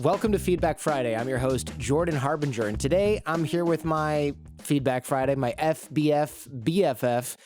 Welcome to Feedback Friday. I'm your host, Jordan Harbinger, and today I'm here with my Feedback Friday, my FBF BFF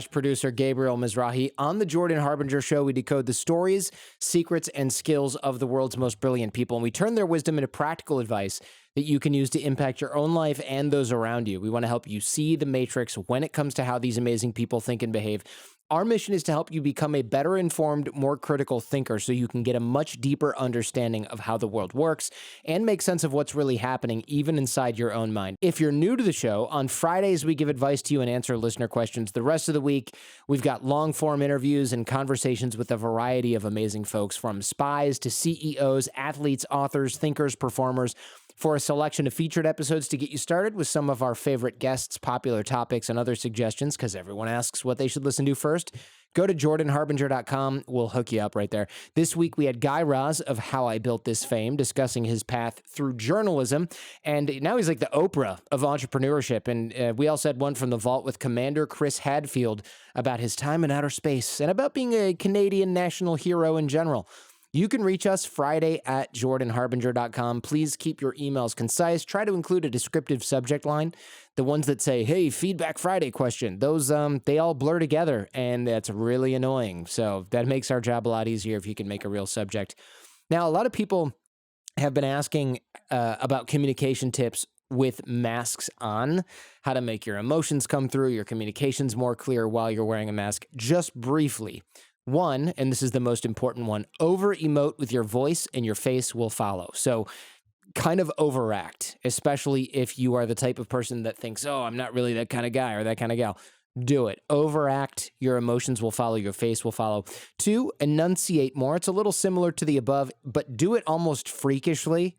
/ producer, Gabriel Mizrahi. On the Jordan Harbinger Show, we decode the stories, secrets, and skills of the world's most brilliant people, and we turn their wisdom into practical advice that you can use to impact your own life and those around you. We want to help you see the matrix when it comes to how these amazing people think and behave. Our mission is to help you become a better informed, more critical thinker so you can get a much deeper understanding of how the world works and make sense of what's really happening even inside your own mind. If you're new to the show, on Fridays we give advice to you and answer listener questions. The rest of the week, we've got long-form interviews and conversations with a variety of amazing folks, from spies to CEOs, athletes, authors, thinkers, performers, for a selection of featured episodes to get you started with some of our favorite guests, popular topics, and other suggestions, because everyone asks what they should listen to first. Go to jordanharbinger.com. We'll hook you up right there. This week, we had Guy Raz of How I Built This Fame discussing his path through journalism, and now he's like the Oprah of entrepreneurship. And we also had one from the vault with Commander Chris Hadfield about his time in outer space and about being a Canadian national hero in general. You can reach us Friday at jordanharbinger.com. Please keep your emails concise. Try to include a descriptive subject line. The ones that say, hey, Feedback Friday question, those, they all blur together, and that's really annoying. So that makes our job a lot easier if you can make a real subject. Now, a lot of people have been asking about communication tips with masks on, how to make your emotions come through, your communications more clear while you're wearing a mask. Just briefly. One, and this is the most important one, over-emote with your voice and your face will follow. So kind of overact, especially if you are the type of person that thinks, oh, I'm not really that kind of guy or that kind of gal. Do it. Overact. Your emotions will follow. Your face will follow. Two, enunciate more. It's a little similar to the above, but do it almost freakishly,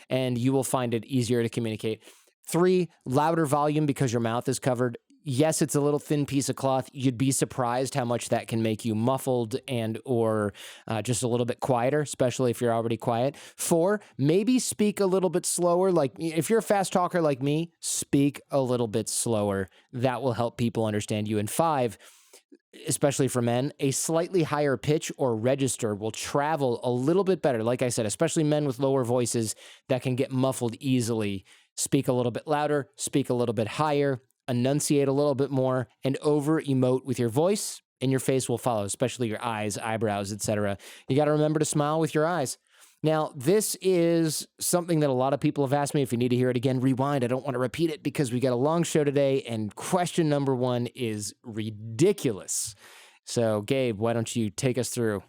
and you will find it easier to communicate. Three, louder volume because your mouth is covered. Yes, it's a little thin piece of cloth. You'd be surprised how much that can make you muffled and or just a little bit quieter, especially if you're already quiet. Four, maybe speak a little bit slower. Like if you're a fast talker like me, speak a little bit slower. That will help people understand you. And five, especially for men, a slightly higher pitch or register will travel a little bit better. Like I said, especially men with lower voices that can get muffled easily. Speak a little bit louder, speak a little bit higher, enunciate a little bit more, and over-emote with your voice, and your face will follow, especially your eyes, eyebrows, etc. You got to remember to smile with your eyes. Now, this is something that a lot of people have asked me. If you need to hear it again, rewind. I don't want to repeat it because we got a long show today, and question number one is ridiculous. So, Gabe, why don't you take us through?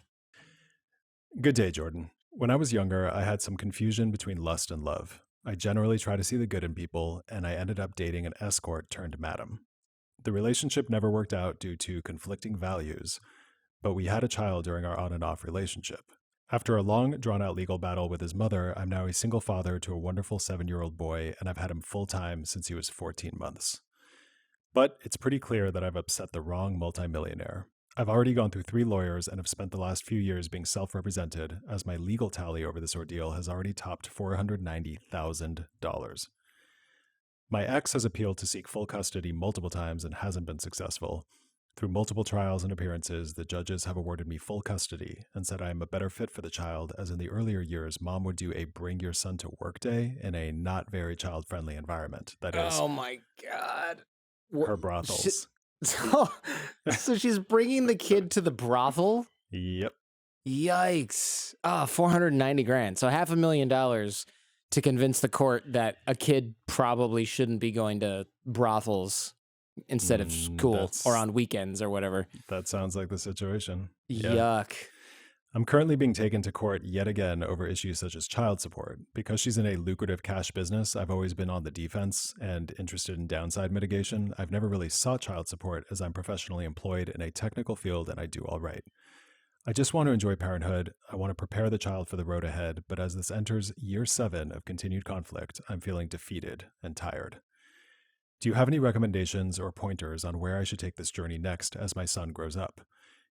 Good day, Jordan. When I was younger, I had some confusion between lust and love. I generally try to see the good in people, and I ended up dating an escort-turned-madam. The relationship never worked out due to conflicting values, but we had a child during our on and off relationship. After a long, drawn-out legal battle with his mother, I'm now a single father to a wonderful 7-year-old boy, and I've had him full-time since he was 14 months. But it's pretty clear that I've upset the wrong multimillionaire. I've already gone through 3 lawyers and have spent the last few years being self-represented, as my legal tally over this ordeal has already topped $490,000. My ex has appealed to seek full custody multiple times and hasn't been successful. Through multiple trials and appearances, the judges have awarded me full custody and said I am a better fit for the child, as in the earlier years, mom would do a bring your son to work day in a not very child-friendly environment. That is, oh my God, her brothels. So she's bringing the kid to the brothel? Yep. Yikes. $490,000. So $500,000 to convince the court that a kid probably shouldn't be going to brothels instead of school or on weekends or whatever. That sounds like the situation. Yuck. I'm currently being taken to court yet again over issues such as child support. Because she's in a lucrative cash business, I've always been on the defense and interested in downside mitigation. I've never really sought child support as I'm professionally employed in a technical field and I do all right. I just want to enjoy parenthood. I want to prepare the child for the road ahead, but as this enters year 7 of continued conflict, I'm feeling defeated and tired. Do you have any recommendations or pointers on where I should take this journey next as my son grows up?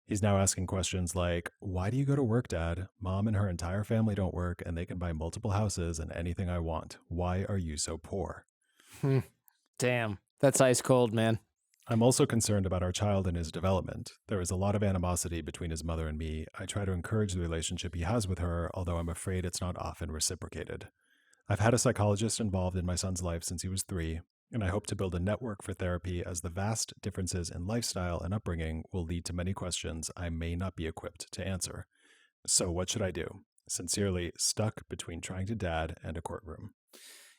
He's now asking questions like, why do you go to work, Dad? Mom and her entire family don't work, and they can buy multiple houses and anything I want. Why are you so poor? Damn, that's ice cold, man. I'm also concerned about our child and his development. There is a lot of animosity between his mother and me. I try to encourage the relationship he has with her, although I'm afraid it's not often reciprocated. I've had a psychologist involved in my son's life since he was 3, and I hope to build a network for therapy as the vast differences in lifestyle and upbringing will lead to many questions I may not be equipped to answer. So what should I do? Sincerely, stuck between trying to dad and a courtroom.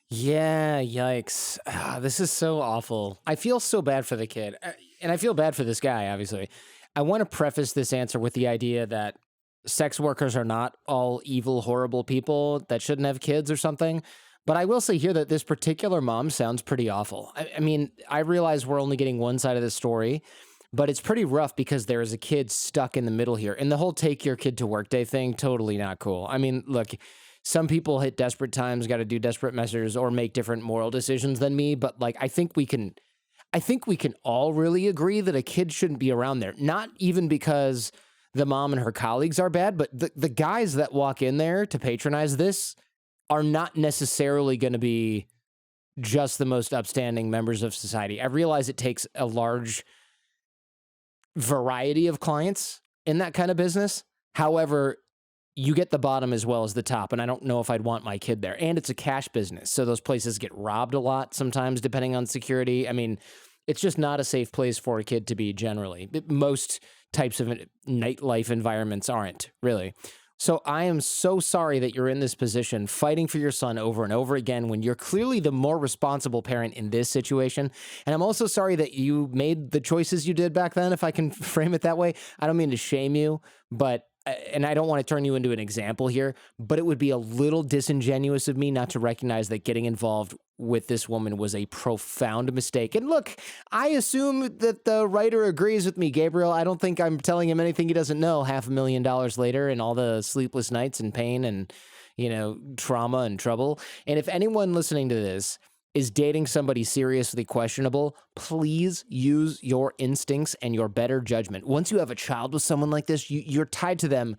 Yeah, yikes. This is so awful. I feel so bad for the kid. And I feel bad for this guy, obviously. I want to preface this answer with the idea that sex workers are not all evil, horrible people that shouldn't have kids or something. But I will say here that this particular mom sounds pretty awful. I mean, I realize we're only getting one side of the story, but it's pretty rough because there is a kid stuck in the middle here. And the whole take your kid to work day thing, totally not cool. I mean, look, some people hit desperate times, got to do desperate measures or make different moral decisions than me. But like, I think we can all really agree that a kid shouldn't be around there. Not even because the mom and her colleagues are bad, but the guys that walk in there to patronize this are not necessarily going to be just the most upstanding members of society. I realize it takes a large variety of clients in that kind of business. However, you get the bottom as well as the top, and I don't know if I'd want my kid there. And it's a cash business, so those places get robbed a lot sometimes, depending on security. I mean, it's just not a safe place for a kid to be generally. Most types of nightlife environments aren't, really. So I am so sorry that you're in this position, fighting for your son over and over again when you're clearly the more responsible parent in this situation. And I'm also sorry that you made the choices you did back then, if I can frame it that way. I don't mean to shame you, and I don't want to turn you into an example here, but it would be a little disingenuous of me not to recognize that getting involved with this woman was a profound mistake. And look, I assume that the writer agrees with me, Gabriel. I don't think I'm telling him anything he doesn't know $500,000 later and all the sleepless nights and pain and, trauma and trouble. And if anyone listening to this is dating somebody seriously questionable, please use your instincts and your better judgment. Once you have a child with someone like this, you're tied to them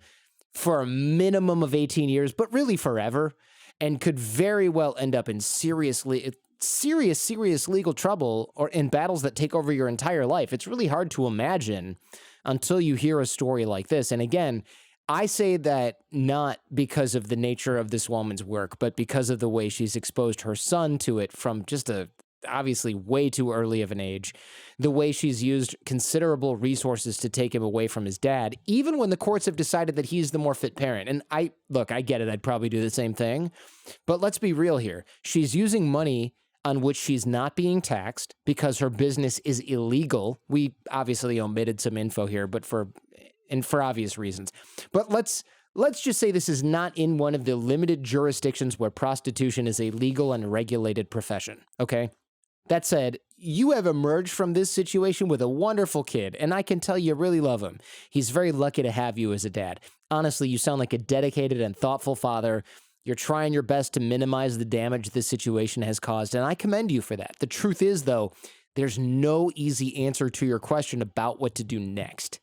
for a minimum of 18 years, but really forever, and could very well end up in serious legal trouble or in battles that take over your entire life. It's really hard to imagine until you hear a story like this. And again, I say that not because of the nature of this woman's work, but because of the way she's exposed her son to it from just obviously way too early of an age, the way she's used considerable resources to take him away from his dad, even when the courts have decided that he's the more fit parent. And I get it. I'd probably do the same thing, but let's be real here. She's using money on which she's not being taxed because her business is illegal. We obviously omitted some info here, but for obvious reasons. But let's just say this is not in one of the limited jurisdictions where prostitution is a legal and regulated profession, okay? That said, you have emerged from this situation with a wonderful kid, and I can tell you really love him. He's very lucky to have you as a dad. Honestly, you sound like a dedicated and thoughtful father. You're trying your best to minimize the damage this situation has caused, and I commend you for that. The truth is, though, there's no easy answer to your question about what to do next.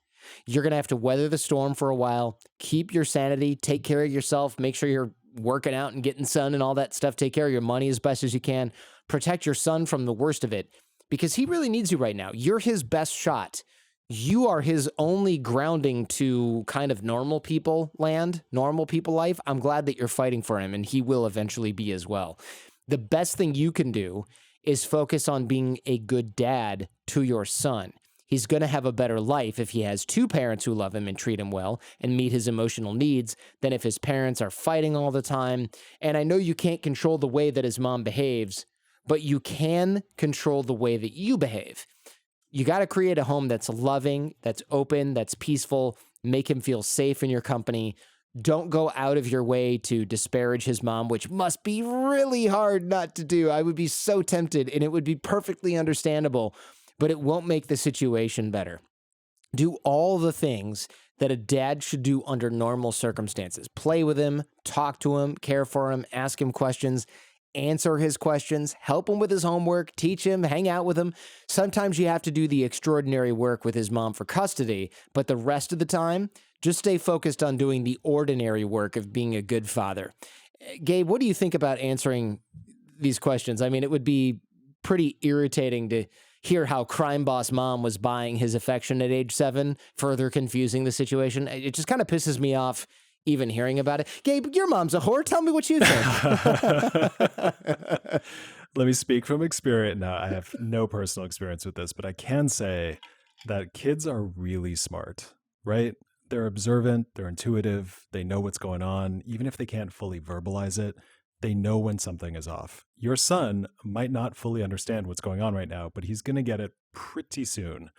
You're going to have to weather the storm for a while, keep your sanity, take care of yourself, make sure you're working out and getting sun and all that stuff, take care of your money as best as you can, protect your son from the worst of it, because he really needs you right now. You're his best shot. You are his only grounding to kind of normal people land, normal people life. I'm glad that you're fighting for him, and he will eventually be as well. The best thing you can do is focus on being a good dad to your son. He's going to have a better life if he has two parents who love him and treat him well and meet his emotional needs than if his parents are fighting all the time. And I know you can't control the way that his mom behaves, but you can control the way that you behave. You got to create a home that's loving, that's open, that's peaceful, make him feel safe in your company. Don't go out of your way to disparage his mom, which must be really hard not to do. I would be so tempted, and it would be perfectly understandable, but it won't make the situation better. Do all the things that a dad should do under normal circumstances. Play with him, talk to him, care for him, ask him questions, answer his questions, help him with his homework, teach him, hang out with him. Sometimes you have to do the extraordinary work with his mom for custody, but the rest of the time, just stay focused on doing the ordinary work of being a good father. Gabe, what do you think about answering these questions? I mean, it would be pretty irritating to hear how crime boss mom was buying his affection at age 7, further confusing the situation. It just kind of pisses me off even hearing about it. Gabe, your mom's a whore. Tell me what you think. Let me speak from experience. Now, I have no personal experience with this, but I can say that kids are really smart, right? They're observant, they're intuitive, they know what's going on. Even if they can't fully verbalize it, they know when something is off. Your son might not fully understand what's going on right now, but he's going to get it pretty soon.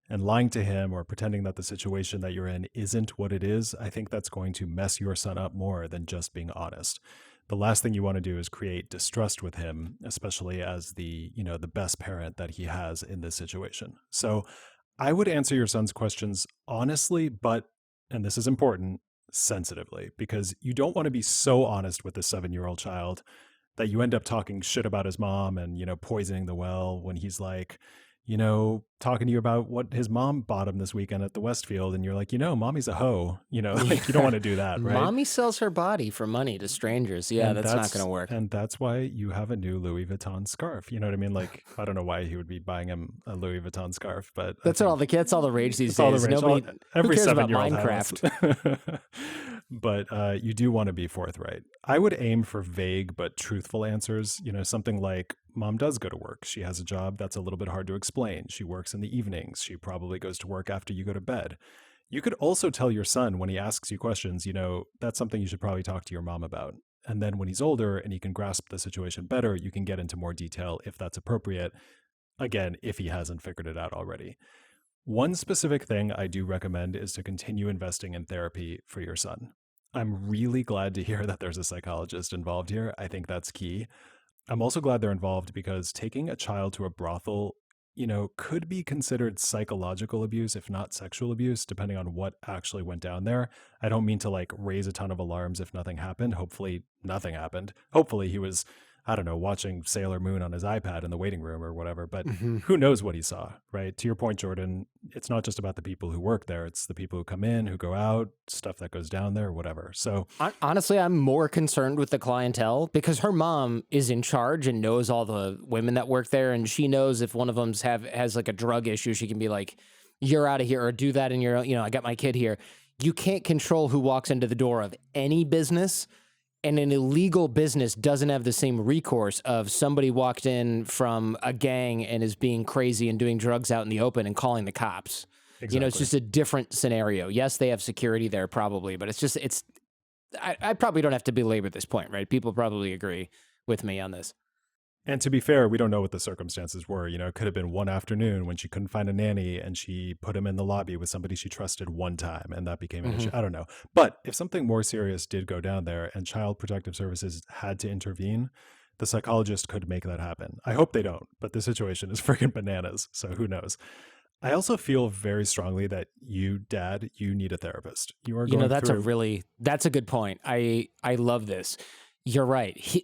And lying to him or pretending that the situation that you're in isn't what it is, I think that's going to mess your son up more than just being honest. The last thing you want to do is create distrust with him, especially as the best parent that he has in this situation. So I would answer your son's questions honestly, but, and this is important, sensitively, because you don't want to be so honest with this 7-year-old child that you end up talking shit about his mom and, poisoning the well when he's like, talking to you about what his mom bought him this weekend at the Westfield. And you're like, mommy's a hoe, like you don't want to do that, right? Mommy sells her body for money to strangers. Yeah, that's not going to work. And that's why you have a new Louis Vuitton scarf. You know what I mean? Like, I don't know why he would be buying him a Louis Vuitton scarf, but that's all the rage these days. Nobody, every who cares about 7-year-old Minecraft? But you do want to be forthright. I would aim for vague but truthful answers. Something like, mom does go to work. She has a job that's a little bit hard to explain. She works in the evenings. She probably goes to work after you go to bed. You could also tell your son when he asks you questions, that's something you should probably talk to your mom about. And then when he's older and he can grasp the situation better, you can get into more detail if that's appropriate. Again, if he hasn't figured it out already. One specific thing I do recommend is to continue investing in therapy for your son. I'm really glad to hear that there's a psychologist involved here. I think that's key. I'm also glad they're involved because taking a child to a brothel, could be considered psychological abuse, if not sexual abuse, depending on what actually went down there. I don't mean to raise a ton of alarms if nothing happened. Hopefully nothing happened. Hopefully he was, I don't know, watching Sailor Moon on his iPad in the waiting room or whatever, but who knows what he saw, right? To your point, Jordan, it's not just about the people who work there. It's the people who come in, who go out, stuff that goes down there, whatever. So honestly, I'm more concerned with the clientele because her mom is in charge and knows all the women that work there. And she knows if one of them has like a drug issue, she can be like, you're out of here, or do that in your own, I got my kid here. You can't control who walks into the door of any business. And an illegal business doesn't have the same recourse of somebody walked in from a gang and is being crazy and doing drugs out in the open and calling the cops. Exactly. It's just a different scenario. Yes, they have security there probably, but I probably don't have to belabor this point, right? People probably agree with me on this. And to be fair, we don't know what the circumstances were. It could have been one afternoon when she couldn't find a nanny and she put him in the lobby with somebody she trusted one time and that became an issue. I don't know. But if something more serious did go down there and Child Protective Services had to intervene, the psychologist could make that happen. I hope they don't, but the situation is freaking bananas. So who knows? I also feel very strongly that you, Dad, you need a therapist. You are going that's a good point. I love this. You're right.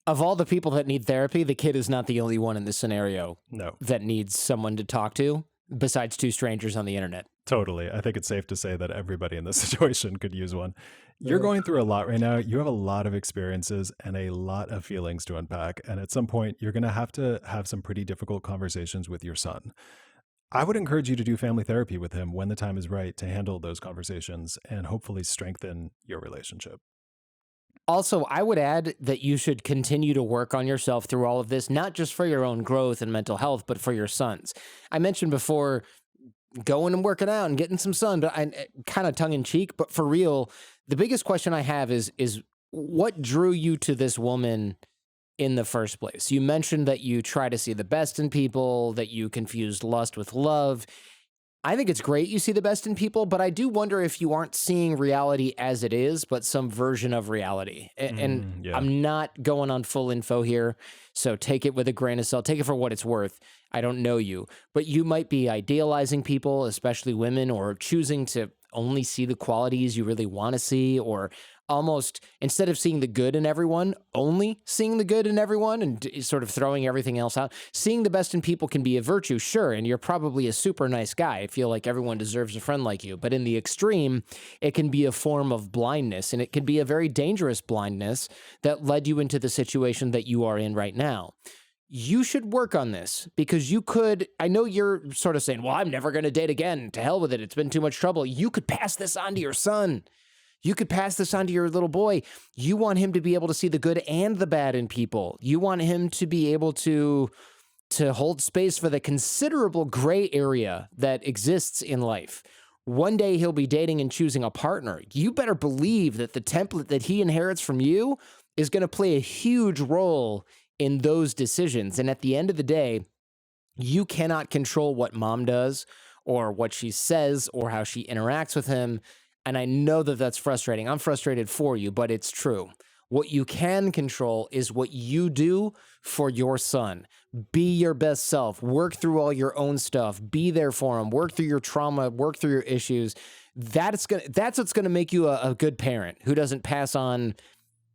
Of all the people that need therapy, the kid is not the only one in this scenario that needs someone to talk to besides two strangers on the internet. Totally. I think it's safe to say that everybody in this situation could use one. You're going through a lot right now. You have a lot of experiences and a lot of feelings to unpack. And at some point, you're going to have some pretty difficult conversations with your son. I would encourage you to do family therapy with him when the time is right to handle those conversations and hopefully strengthen your relationship. Also, I would add that you should continue to work on yourself through all of this, not just for your own growth and mental health, but for your son's. I mentioned before going and working out and getting some sun, but I kind of tongue in cheek, but for real, the biggest question I have is what drew you to this woman in the first place? You mentioned that you try to see the best in people, that you confused lust with love. I think it's great you see the best in people, but I do wonder if you aren't seeing reality as it is, but some version of reality. And I'm not going on full info here, so take it with a grain of salt. Take it for what it's worth. I don't know you, but you might be idealizing people, especially women, or choosing to only see the qualities you really want to see, or almost, instead of seeing the good in everyone, only seeing the good in everyone and sort of throwing everything else out. Seeing the best in people can be a virtue, sure, and you're probably a super nice guy. I feel like everyone deserves a friend like you. But in the extreme, it can be a form of blindness, and it can be a very dangerous blindness that led you into the situation that you are in right now. you should work on this because I know you're sort of saying, well, I'm never going to date again. To hell with it. It's been too much trouble. You could pass this on to your son. You could pass this on to your little boy. You want him to be able to see the good and the bad in people. You want him to be able to hold space for the considerable gray area that exists in life. One day he'll be dating and choosing a partner. You better believe that the template that he inherits from you is going to play a huge role in those decisions. And at the end of the day, you cannot control what mom does or what she says or how she interacts with him. And I know that that's frustrating. I'm frustrated for you, but it's true. What you can control is what you do for your son. Be your best self. Work through all your own stuff. Be there for him. Work through your trauma. Work through your issues. That's what's going to make you a good parent who doesn't pass on,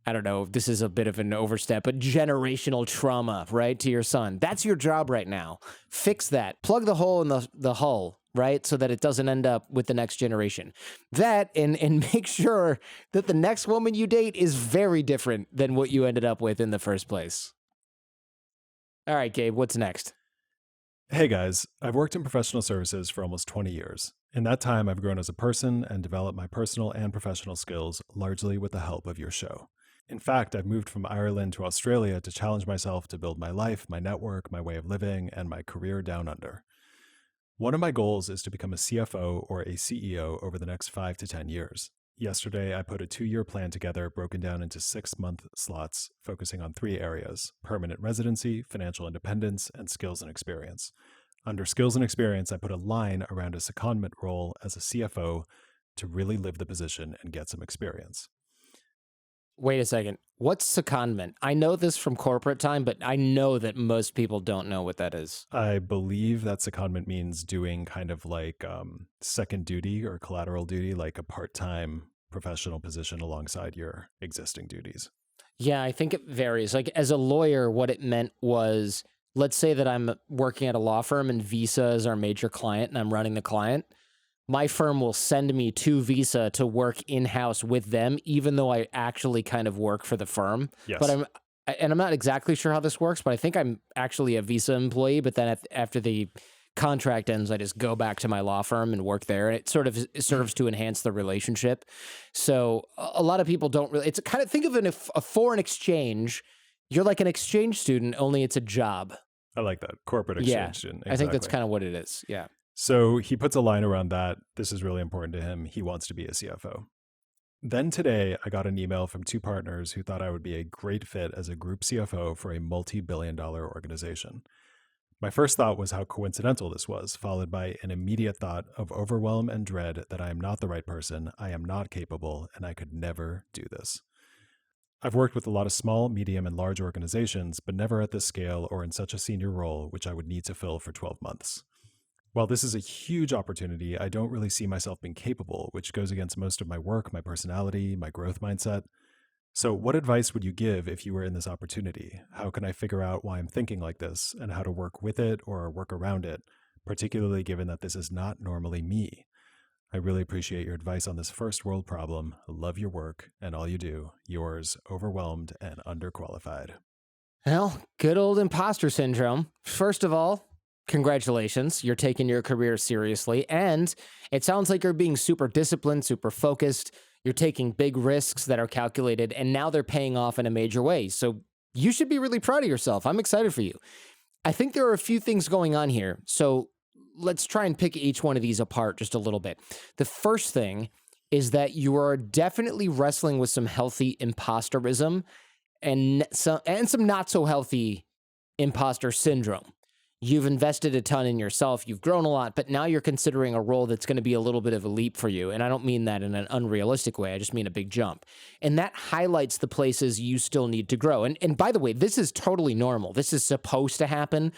I don't know, this is a bit of an overstep, but generational trauma, right, to your son. That's your job right now. Fix that. Plug the hole in the hull, right, so that it doesn't end up with the next generation. That, and make sure that the next woman you date is very different than what you ended up with in the first place. All right, Gabe, what's next? Hey guys, I've worked in professional services for almost 20 years. In that time, I've grown as a person and developed my personal and professional skills largely with the help of your show. In fact, I've moved from Ireland to Australia to challenge myself to build my life, my network, my way of living, and my career down under. One of my goals is to become a CFO or a CEO over the next 5 to 10 years. Yesterday, I put a 2-year plan together broken down into 6-month slots, focusing on 3 areas: permanent residency, financial independence, and skills and experience. Under skills and experience, I put a line around a secondment role as a CFO to really live the position and get some experience. Wait a second. What's secondment? I know this from corporate time, but I know that most people don't know what that is. I believe that secondment means doing kind of like second duty or collateral duty, like a part-time professional position alongside your existing duties. Yeah, I think it varies. Like as a lawyer, what it meant was, let's say that I'm working at a law firm and Visa is our major client and I'm running the client. My firm will send me to Visa to work in-house with them, even though I actually kind of work for the firm. Yes. But I'm not exactly sure how this works, but I think I'm actually a Visa employee. But then after the contract ends, I just go back to my law firm and work there. And it sort of serves to enhance the relationship. So a lot of people don't really, it's kind of, think of it as a foreign exchange. You're like an exchange student, only it's a job. I like that. Corporate exchange student. Exactly. I think that's kind of what it is. Yeah. So he puts a line around that. This is really important to him. He wants to be a CFO. Then today, I got an email from 2 partners who thought I would be a great fit as a group CFO for a multi-billion-dollar organization. My first thought was how coincidental this was, followed by an immediate thought of overwhelm and dread that I am not the right person, I am not capable, and I could never do this. I've worked with a lot of small, medium, and large organizations, but never at this scale or in such a senior role, which I would need to fill for 12 months. While this is a huge opportunity, I don't really see myself being capable, which goes against most of my work, my personality, my growth mindset. So what advice would you give if you were in this opportunity? How can I figure out why I'm thinking like this and how to work with it or work around it, particularly given that this is not normally me? I really appreciate your advice on this first world problem. Love your work and all you do. Yours, overwhelmed and underqualified. Well, good old imposter syndrome. First of all, congratulations. You're taking your career seriously. And it sounds like you're being super disciplined, super focused. You're taking big risks that are calculated, and now they're paying off in a major way. So you should be really proud of yourself. I'm excited for you. I think there are a few things going on here. So let's try and pick each one of these apart just a little bit. The first thing is that you are definitely wrestling with some healthy imposterism and some not so healthy imposter syndrome. You've invested a ton in yourself, you've grown a lot, but now you're considering a role that's going to be a little bit of a leap for you. And I don't mean that in an unrealistic way, I just mean a big jump. And that highlights the places you still need to grow. And by the way, this is totally normal. This is supposed to happen.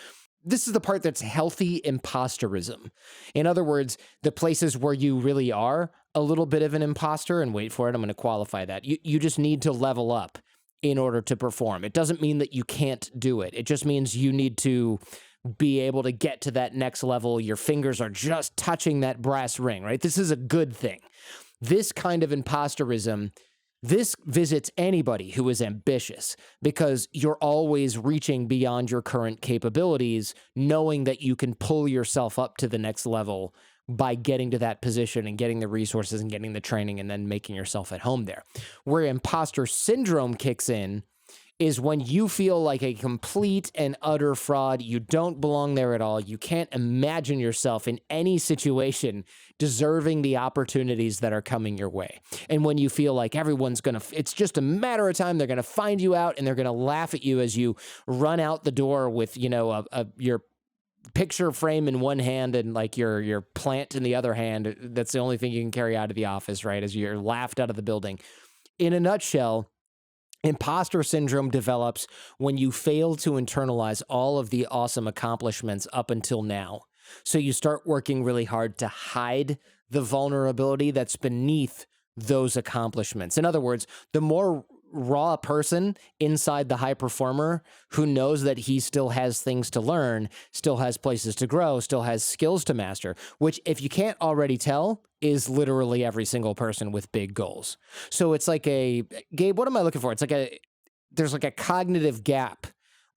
This is the part that's healthy imposterism. In other words, the places where you really are a little bit of an imposter, and wait for it, I'm going to qualify that. You just need to level up in order to perform. It doesn't mean that you can't do it. It just means you need to be able to get to that next level. Your fingers are just touching that brass ring, right? This is a good thing. This kind of imposterism This visits anybody who is ambitious because you're always reaching beyond your current capabilities, knowing that you can pull yourself up to the next level by getting to that position and getting the resources and getting the training and then making yourself at home there. Where imposter syndrome kicks in is when you feel like a complete and utter fraud. You don't belong there at all. You can't imagine yourself in any situation deserving the opportunities that are coming your way. And when you feel like it's just a matter of time, they're going to find you out and they're going to laugh at you as you run out the door with, your picture frame in one hand and like your plant in the other hand. That's the only thing you can carry out of the office, right? As you're laughed out of the building. In a nutshell, imposter syndrome develops when you fail to internalize all of the awesome accomplishments up until now. So you start working really hard to hide the vulnerability that's beneath those accomplishments. In other words, the more raw person inside the high performer who knows that he still has things to learn, still has places to grow, still has skills to master, which if you can't already tell is literally every single person with big goals. So it's like Gabe, what am I looking for? It's like there's like a cognitive gap,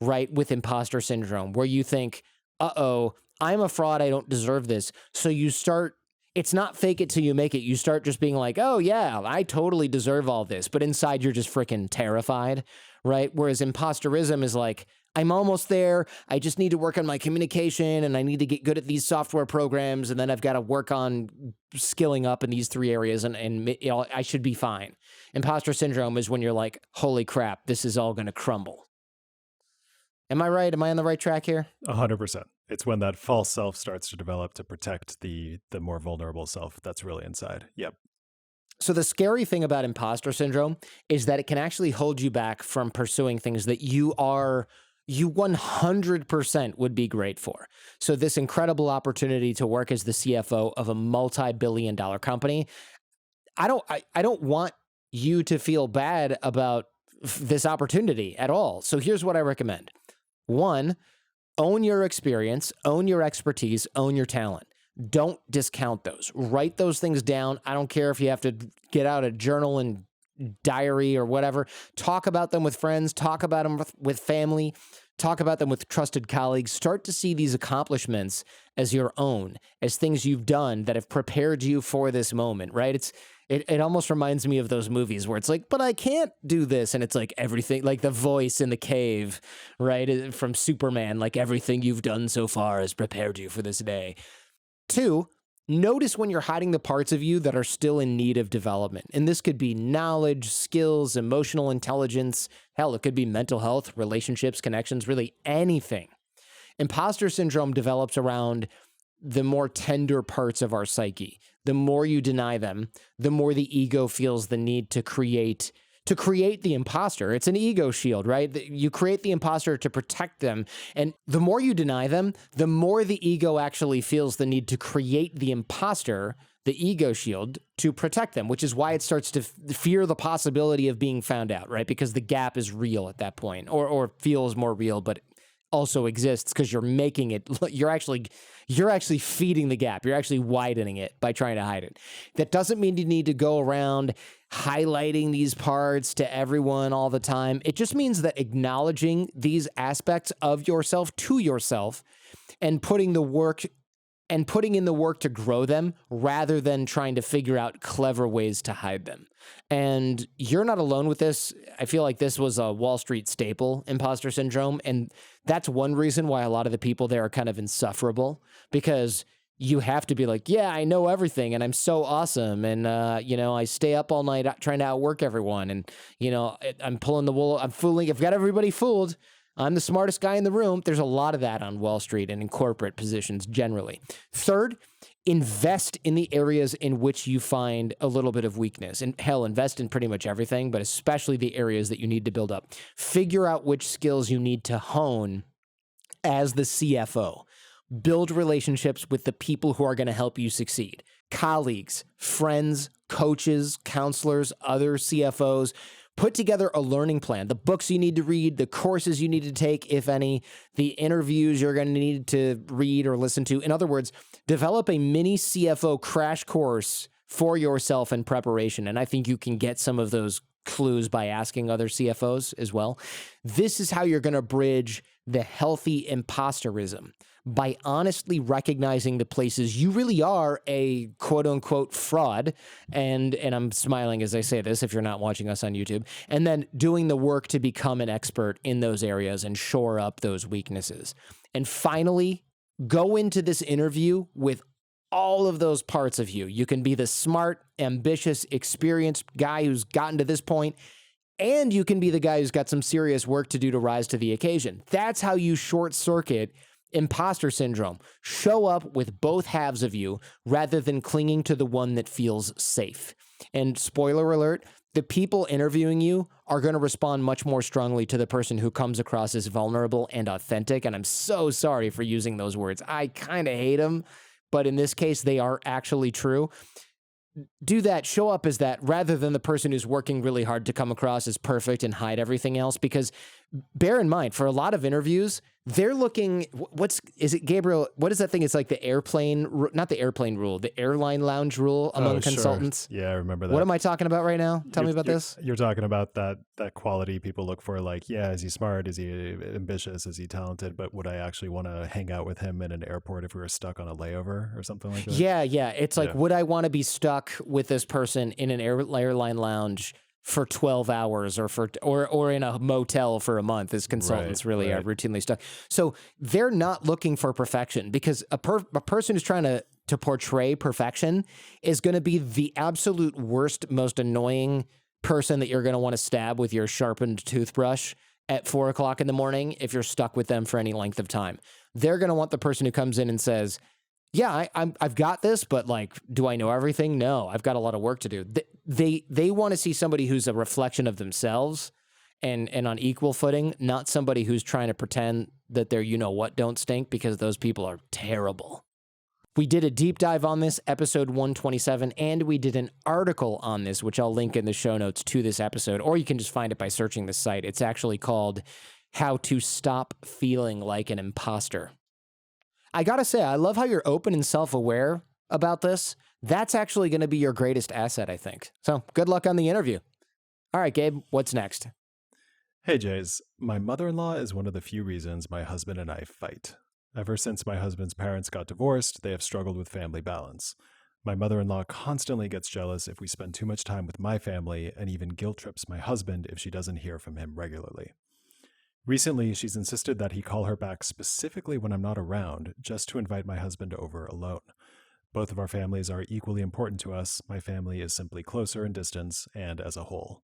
right, with imposter syndrome where you think, uh-oh, I'm a fraud, I don't deserve this. So you start, it's not fake it till you make it. You start just being like, oh yeah, I totally deserve all this. But inside you're just freaking terrified, right? Whereas imposterism is like, I'm almost there. I just need to work on my communication and I need to get good at these software programs. And then I've got to work on skilling up in these 3 areas and I should be fine. Imposter syndrome is when you're like, holy crap, this is all going to crumble. Am I right? Am I on the right track here? 100%. It's when that false self starts to develop to protect the more vulnerable self that's really inside. Yep. So the scary thing about imposter syndrome is that it can actually hold you back from pursuing things that you 100% would be great for. So this incredible opportunity to work as the CFO of a multi-billion-dollar company, I don't want you to feel bad about this opportunity at all. So here's what I recommend. 1, own your experience, own your expertise, own your talent. Don't discount those. Write those things down. I don't care if you have to get out a journal and diary or whatever. Talk about them with friends. Talk about them with family. Talk about them with trusted colleagues. Start to see these accomplishments as your own, as things you've done that have prepared you for this moment, right? It almost reminds me of those movies where it's like, but I can't do this. And it's like everything, like the voice in the cave, right? From Superman, like everything you've done so far has prepared you for this day. 2, notice when you're hiding the parts of you that are still in need of development. And this could be knowledge, skills, emotional intelligence. Hell, it could be mental health, relationships, connections, really anything. Imposter syndrome develops around the more tender parts of our psyche. The more you deny them, the more the ego feels the need to create the imposter. It's an ego shield, right? You create the imposter to protect them. And the more you deny them, the more the ego actually feels the need to create the imposter, the ego shield, to protect them, which is why it starts to fear the possibility of being found out, right? Because the gap is real at that point, or feels more real, but also exists because you're making it, you're actually feeding the gap. You're actually widening it by trying to hide it. That doesn't mean you need to go around highlighting these parts to everyone all the time. It just means that acknowledging these aspects of yourself to yourself and putting in the work to grow them rather than trying to figure out clever ways to hide them. And you're not alone with this. I feel like this was a Wall Street staple, imposter syndrome. And that's one reason why a lot of the people there are kind of insufferable, because you have to be like, yeah, I know everything and I'm so awesome. And, I stay up all night trying to outwork everyone. And, I'm pulling the wool. I've got everybody fooled. I'm the smartest guy in the room. There's a lot of that on Wall Street and in corporate positions generally. 3rd, invest in the areas in which you find a little bit of weakness. And hell, invest in pretty much everything, but especially the areas that you need to build up. Figure out which skills you need to hone as the CFO. Build relationships with the people who are going to help you succeed. Colleagues, friends, coaches, counselors, other CFOs. Put together a learning plan, the books you need to read, the courses you need to take, if any, the interviews you're going to need to read or listen to. In other words, develop a mini CFO crash course for yourself in preparation. And I think you can get some of those clues by asking other CFOs as well. This is how you're going to bridge the healthy imposterism, by honestly recognizing the places you really are a quote unquote fraud. And I'm smiling as I say this if you're not watching us on YouTube, and then doing the work to become an expert in those areas and shore up those weaknesses. And finally, go into this interview with all of those parts of you. You can be the smart, ambitious, experienced guy who's gotten to this point, and you can be the guy who's got some serious work to do to rise to the occasion. That's how you short circuit imposter syndrome. Show up with both halves of you rather than clinging to the one that feels safe. And spoiler alert, the people interviewing you are going to respond much more strongly to the person who comes across as vulnerable and authentic. And I'm so sorry for using those words. I kind of hate them, but in this case, they are actually true. Do that, show up as that, rather than the person who's working really hard to come across as perfect and hide everything else. Because bear in mind, for a lot of interviews, they're looking, is it Gabriel? What is that thing? It's like the not the airplane rule, the airline lounge rule among consultants. Sure. Yeah, I remember that. What am I talking about right now? Tell me about this. You're talking about that quality people look for, like, yeah, is he smart? Is he ambitious? Is he talented? But would I actually want to hang out with him in an airport if we were stuck on a layover or something like that? Yeah. It's like, would I want to be stuck with this person in an airline lounge for 12 hours or in a motel for a month, as consultants are routinely stuck. So they're not looking for perfection, because a person who's trying to portray perfection is going to be the absolute worst, most annoying person that you're going to want to stab with your sharpened toothbrush at 4 o'clock in the morning if you're stuck with them for any length of time. They're going to want the person who comes in and says, yeah, I've got this, but like, do I know everything? No, I've got a lot of work to do. They want to see somebody who's a reflection of themselves and on equal footing, not somebody who's trying to pretend that they're you-know-what don't stink, because those people are terrible. We did a deep dive on this, episode 127, and we did an article on this, which I'll link in the show notes to this episode, or you can just find it by searching the site. It's actually called How to Stop Feeling Like an Imposter. I gotta say, I love how you're open and self-aware about this. That's actually going to be your greatest asset, I think. So good luck on the interview. All right, Gabe, what's next? Hey, Jays. My mother-in-law is one of the few reasons my husband and I fight. Ever since my husband's parents got divorced, they have struggled with family balance. My mother-in-law constantly gets jealous if we spend too much time with my family, and even guilt trips my husband if she doesn't hear from him regularly. Recently, she's insisted that he call her back specifically when I'm not around, just to invite my husband over alone. Both of our families are equally important to us. My family is simply closer in distance and as a whole.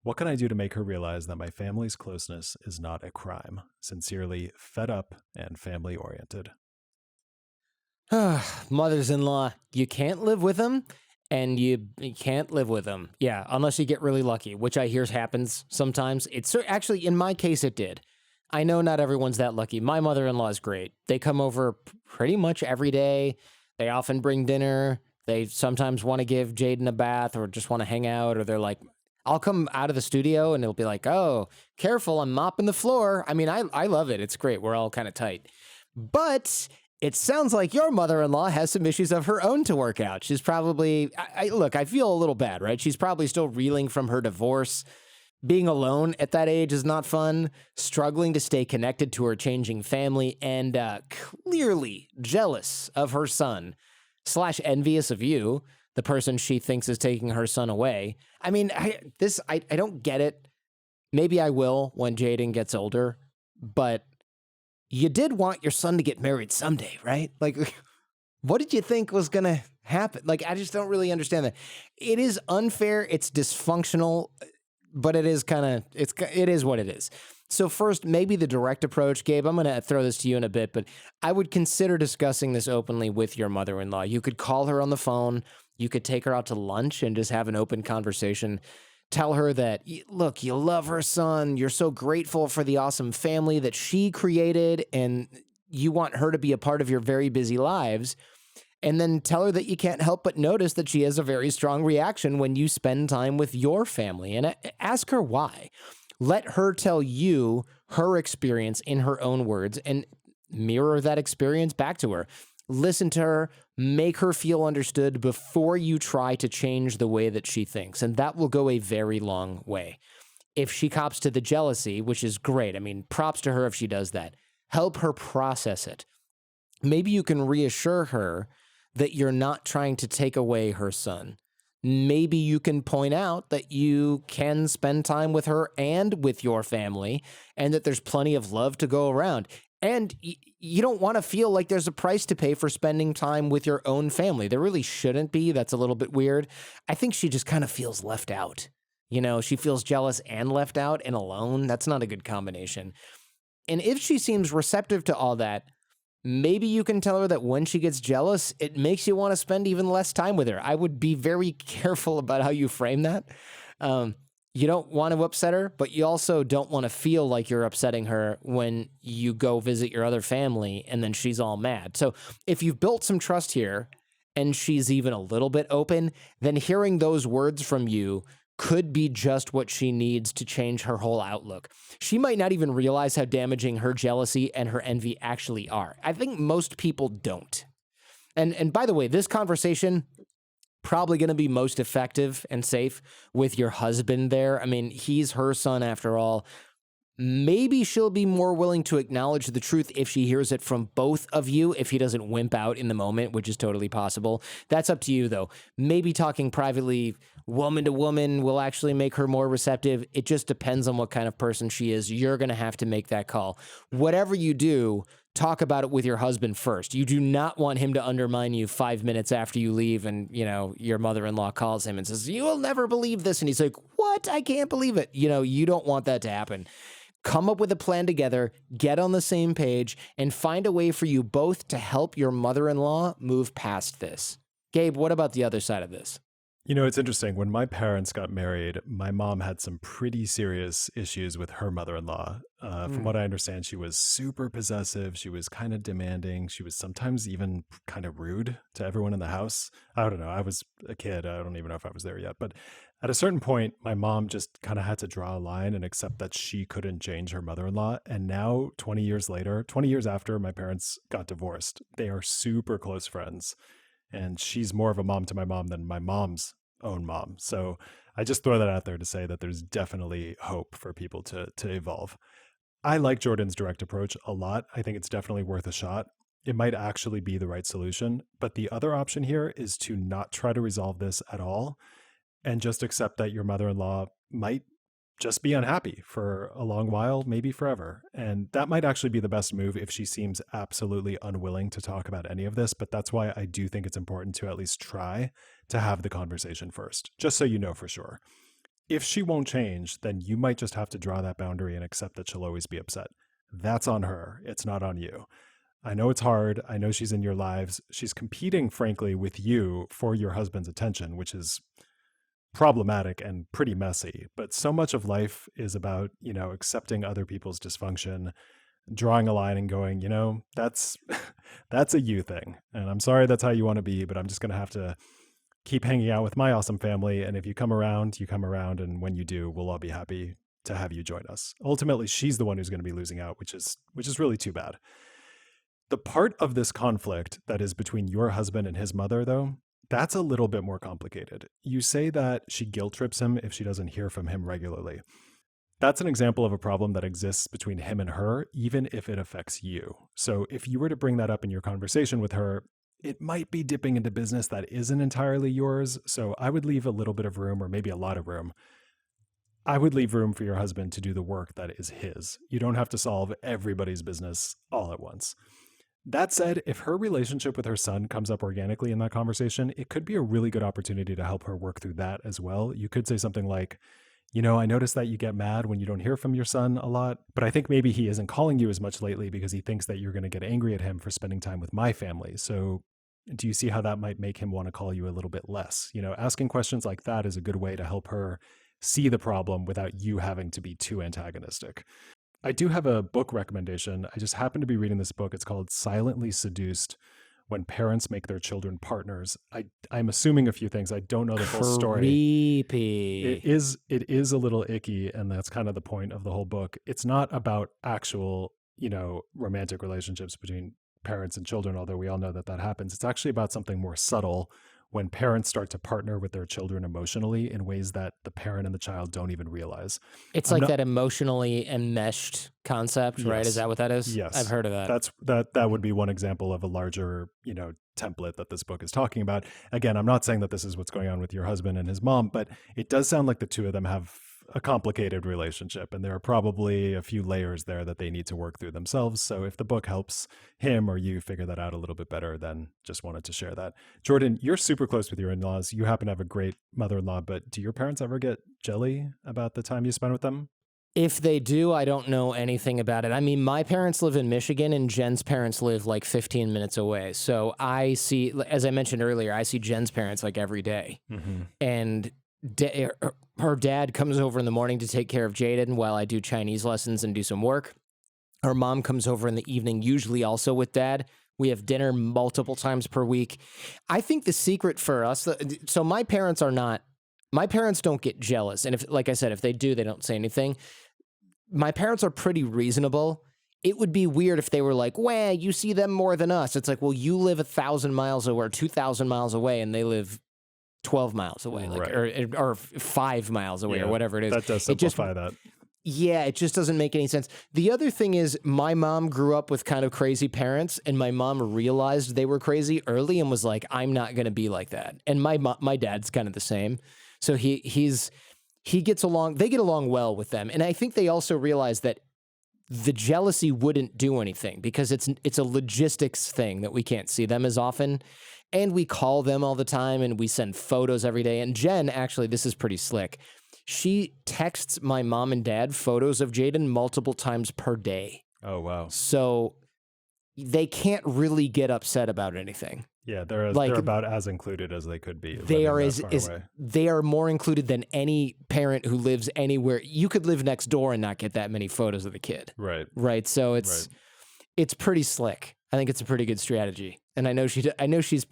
What can I do to make her realize that my family's closeness is not a crime? Sincerely, fed up and family-oriented. Mothers-in-law, you can't live with them, and you can't live with them. Yeah, unless you get really lucky, which I hear happens sometimes. It's actually, in my case, it did. I know not everyone's that lucky. My mother-in-law is great. They come over pretty much every day. They often bring dinner. They sometimes want to give Jaden a bath or just want to hang out, or they're like, I'll come out of the studio and it'll be like, oh, careful, I'm mopping the floor. I mean, I love it. It's great. We're all kind of tight. But it sounds like your mother-in-law has some issues of her own to work out. She's probably, look, I feel a little bad, right? She's probably still reeling from her divorce. Being alone at that age is not fun. Struggling to stay connected to her changing family, and clearly jealous of her son / envious of you, the person she thinks is taking her son away. I mean, I don't get it. Maybe I will when Jaden gets older, but you did want your son to get married someday, right? Like, what did you think was going to happen? Like, I just don't really understand that. It is unfair. It's dysfunctional, but it is it is what it is. So first, maybe the direct approach, Gabe, I'm going to throw this to you in a bit, but I would consider discussing this openly with your mother-in-law. You could call her on the phone. You could take her out to lunch and just have an open conversation. Tell her that, look, you love her son. You're so grateful for the awesome family that she created, and you want her to be a part of your very busy lives. And then tell her that you can't help but notice that she has a very strong reaction when you spend time with your family, and ask her why. Let her tell you her experience in her own words and mirror that experience back to her. Listen to her, Make her feel understood before you try to change the way that she thinks, and that will go a very long way. If she cops to the jealousy, which is great, I mean, props to her if she does that, help her process it. Maybe you can reassure her that you're not trying to take away her son. Maybe you can point out that you can spend time with her and with your family, and that there's plenty of love to go around. And you don't want to feel like there's a price to pay for spending time with your own family. There really shouldn't be. That's a little bit weird. I think she just kind of feels left out. You know, she feels jealous and left out and alone. That's not a good combination. And if she seems receptive to all that, maybe you can tell her that when she gets jealous, it makes you want to spend even less time with her. I would be very careful about how you frame that. You don't want to upset her, but you also don't want to feel like you're upsetting her when you go visit your other family and then she's all mad. So if you've built some trust here and she's even a little bit open, then hearing those words from you could be just what she needs to change her whole outlook. She might not even realize how damaging her jealousy and her envy actually are. I think most people don't. And by the way, this conversation probably going to be most effective and safe with your husband there. I mean, he's her son after all. Maybe she'll be more willing to acknowledge the truth if she hears it from both of you, if he doesn't wimp out in the moment, which is totally possible. That's up to you, though. Maybe talking privately, woman to woman, will actually make her more receptive. It just depends on what kind of person she is. You're going to have to make that call. Whatever you do, talk about it with your husband first. You do not want him to undermine you 5 minutes after you leave and, you know, your mother-in-law calls him and says, "You will never believe this." And he's like, "What? I can't believe it." You know, you don't want that to happen. Come up with a plan together, get on the same page, and find a way for you both to help your mother-in-law move past this. Gabe, what about the other side of this? You know, it's interesting. When my parents got married, my mom had some pretty serious issues with her mother-in-law. From what I understand, she was super possessive. She was kind of demanding. She was sometimes even kind of rude to everyone in the house. I don't know. I was a kid. I don't even know if I was there yet. But at a certain point, my mom just kind of had to draw a line and accept that she couldn't change her mother-in-law. And now, 20 years later, 20 years after my parents got divorced, they are super close friends. And she's more of a mom to my mom than my mom's own mom. So I just throw that out there to say that there's definitely hope for people to evolve. I like Jordan's direct approach a lot. I think it's definitely worth a shot. It might actually be the right solution. But the other option here is to not try to resolve this at all and just accept that your mother-in-law might just be unhappy for a long while, maybe forever. And that might actually be the best move if she seems absolutely unwilling to talk about any of this. But that's why I do think it's important to at least try to have the conversation first, just so you know for sure. If she won't change, then you might just have to draw that boundary and accept that she'll always be upset. That's on her. It's not on you. I know it's hard. I know she's in your lives. She's competing, frankly, with you for your husband's attention, which is problematic and pretty messy. But so much of life is about, you know, accepting other people's dysfunction, drawing a line and going, you know, that's a you thing. And I'm sorry that's how you want to be, but I'm just going to have to keep hanging out with my awesome family. And if you come around, you come around. And when you do, we'll all be happy to have you join us. Ultimately, she's the one who's going to be losing out, which is really too bad. The part of this conflict that is between your husband and his mother, though, that's a little bit more complicated. You say that she guilt trips him if she doesn't hear from him regularly. That's an example of a problem that exists between him and her, even if it affects you. So if you were to bring that up in your conversation with her, it might be dipping into business that isn't entirely yours. So I would leave a little bit of room, or maybe a lot of room. I would leave room for your husband to do the work that is his. You don't have to solve everybody's business all at once. That said, if her relationship with her son comes up organically in that conversation, it could be a really good opportunity to help her work through that as well. You could say something like, you know, I noticed that you get mad when you don't hear from your son a lot, but I think maybe he isn't calling you as much lately because he thinks that you're going to get angry at him for spending time with my family. So do you see how that might make him want to call you a little bit less? You know, asking questions like that is a good way to help her see the problem without you having to be too antagonistic. I do have a book recommendation. I just happened to be reading this book. It's called Silently Seduced: When Parents Make Their Children Partners. I'm assuming a few things. I don't know the full story. Creepy. It is a little icky, and that's kind of the point of the whole book. It's not about actual, you know, romantic relationships between parents and children, although we all know that that happens. It's actually about something more subtle when parents start to partner with their children emotionally in ways that the parent and the child don't even realize. It's like that emotionally enmeshed concept, right? Yes. Is that what that is? Yes. I've heard of that. That would be one example of a larger, template that this book is talking about. Again, I'm not saying that this is what's going on with your husband and his mom, but it does sound like the two of them have a complicated relationship, and there are probably a few layers there that they need to work through themselves. So if the book helps him or you figure that out a little bit better, then just wanted to share that. Jordan, you're super close with your in-laws. You happen to have a great mother-in-law, but do your parents ever get jelly about the time you spend with them? If they do, I don't know anything about it. I mean, my parents live in Michigan and Jen's parents live like 15 minutes away. So I see, as I mentioned earlier, I see Jen's parents like every day. Mm-hmm. And her dad comes over in the morning to take care of Jaden while I do Chinese lessons and do some work. Her mom comes over in the evening, usually also with dad. We have dinner multiple times per week. I think the secret for us, so my parents don't get jealous. And if, like I said, if they do, they don't say anything. My parents are pretty reasonable. It would be weird if they were like, "Well, you see them more than us." It's like, well, you live 1,000 miles away or 2,000 miles away, and they live 12 miles away, like, right. or 5 miles away, or whatever it is. That does simplify that. Yeah, it just doesn't make any sense. The other thing is, my mom grew up with kind of crazy parents, and my mom realized they were crazy early and was like, "I'm not going to be like that." And my dad's kind of the same. So he gets along, they get along well with them. And I think they also realize that the jealousy wouldn't do anything because it's a logistics thing that we can't see them as often. And we call them all the time and we send photos every day. And Jen, actually, this is pretty slick. She texts my mom and dad photos of Jaden multiple times per day. Oh, wow. So they can't really get upset about anything. Yeah, they're about as included as they could be. They are more included than any parent who lives anywhere. You could live next door and not get that many photos of the kid. Right. So it's pretty slick. I think it's a pretty good strategy. And I know she's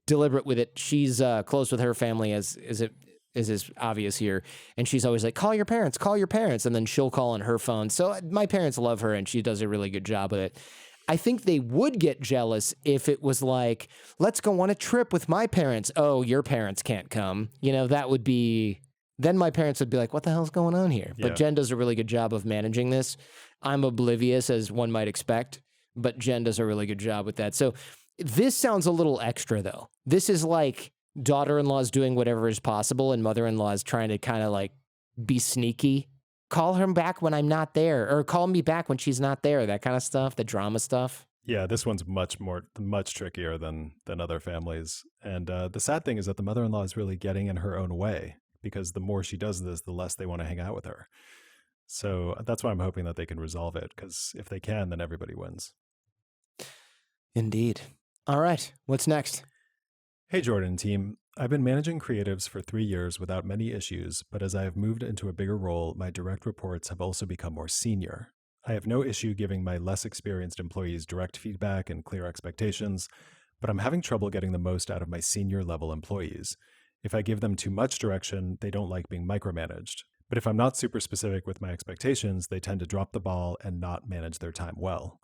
deliberate with it. She's close with her family as is obvious here. And she's always like, call your parents. And then she'll call on her phone. So my parents love her and she does a really good job with it. I think they would get jealous if it was like, let's go on a trip with my parents. Oh, your parents can't come. That would be, then my parents would be like, what the hell's going on here? But Jen does a really good job of managing this. I'm oblivious, as one might expect, but Jen does a really good job with that. So this sounds a little extra, though. This is like daughter-in-law's doing whatever is possible and mother-in-law's trying to kind of like be sneaky. Call her back when I'm not there, or call me back when she's not there, that kind of stuff, the drama stuff. Yeah, this one's much trickier than other families. And the sad thing is that the mother-in-law is really getting in her own way, because the more she does this, the less they want to hang out with her. So that's why I'm hoping that they can resolve it, because if they can, then everybody wins. Indeed. All right, what's next? Hey, Jordan team. I've been managing creatives for 3 years without many issues, but as I have moved into a bigger role, my direct reports have also become more senior. I have no issue giving my less experienced employees direct feedback and clear expectations, but I'm having trouble getting the most out of my senior level employees. If I give them too much direction, they don't like being micromanaged. But if I'm not super specific with my expectations, they tend to drop the ball and not manage their time well.